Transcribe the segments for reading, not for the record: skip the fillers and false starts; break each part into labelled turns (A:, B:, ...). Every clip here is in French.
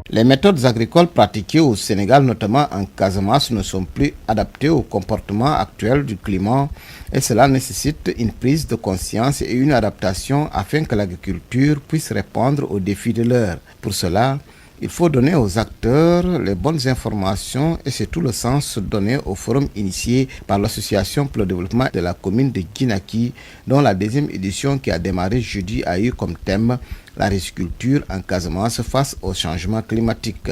A: Les méthodes agricoles pratiquées au Sénégal, notamment en Casamance, ne sont plus adaptées au comportement actuel du climat et cela nécessite une prise de conscience et une adaptation afin que l'agriculture puisse répondre aux défis de l'heure. Pour cela, il faut donner aux acteurs les bonnes informations et c'est tout le sens donné au forum initié par l'Association pour le développement de la commune de Guinaki, dont la deuxième édition qui a démarré jeudi a eu comme thème la riziculture en Casamance face au changement climatique.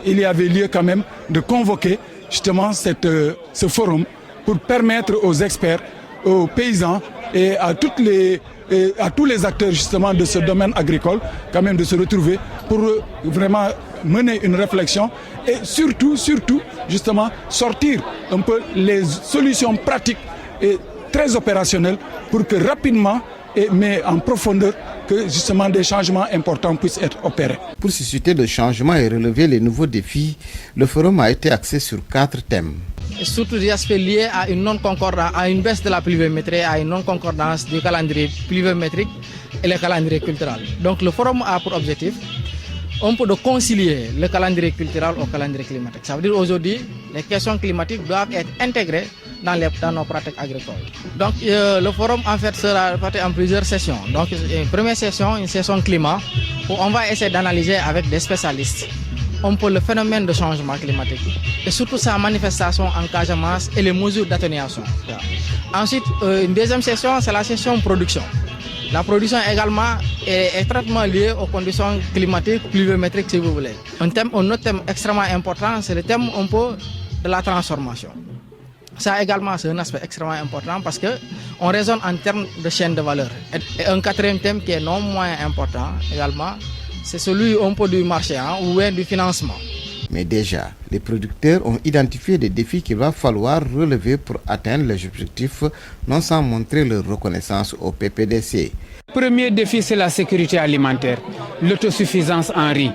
B: Il y avait lieu quand même de convoquer justement ce forum pour permettre aux experts, aux paysans et à tous les acteurs justement de ce domaine agricole quand même de se retrouver pour vraiment mener une réflexion et surtout justement sortir un peu les solutions pratiques et très opérationnelles pour que rapidement mais en profondeur que justement des changements importants puissent être opérés.
A: Pour susciter le changement et relever les nouveaux défis, le forum a été axé sur 4 thèmes.
C: Et surtout des aspects liés à une non-concordance, à une baisse de la pluviométrie, à une non-concordance du calendrier pluviométrique et le calendrier cultural. Donc le forum a pour objectif un peu de concilier le calendrier culturel au calendrier climatique. Ça veut dire aujourd'hui, les questions climatiques doivent être intégrées dans nos pratiques agricoles. Donc le forum en fait sera réparti en plusieurs sessions. Donc une première session, une session climat, où on va essayer d'analyser avec des spécialistes un peu le phénomène de changement climatique et surtout sa manifestation en Casamance et les mesures d'atténuation. Ensuite, une deuxième session, c'est la session production. La production également est étroitement liée aux conditions climatiques, pluviométriques si vous voulez. Un autre thème extrêmement important, c'est le thème un peu de la transformation. Ça également, c'est un aspect extrêmement important parce qu'on raisonne en termes de chaîne de valeur. Et un quatrième thème qui est non moins important également, c'est celui un peu du marché ou du financement.
A: Mais déjà, les producteurs ont identifié des défis qu'il va falloir relever pour atteindre les objectifs, non sans montrer leur reconnaissance au PPDC.
D: Le premier défi, c'est la sécurité alimentaire, l'autosuffisance en riz.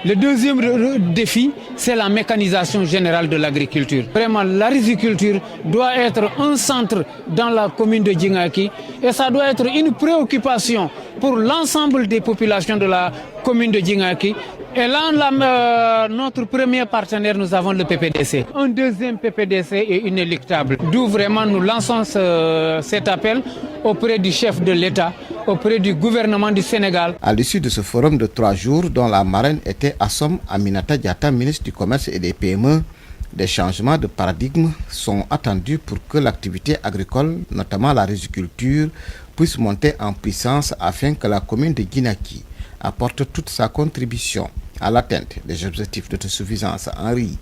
D: Le deuxième défi, c'est la mécanisation générale de l'agriculture. Vraiment, la riziculture doit être un centre dans la commune de Djingaki et ça doit être une préoccupation pour l'ensemble des populations de la commune de Djingaki. Et là, notre premier partenaire, nous avons le PPDC. Un deuxième PPDC est inéluctable. D'où vraiment nous lançons cet appel auprès du chef de l'État, auprès du gouvernement du Sénégal.
A: À l'issue de ce forum de 3 jours, dont la marraine était Assom Aminata Diatta, ministre du Commerce et des PME, des changements de paradigme sont attendus pour que l'activité agricole, notamment la riziculture, puisse monter en puissance afin que la commune de Guinaki apporte toute sa contribution à l'atteinte des objectifs d'autosuffisance en riz.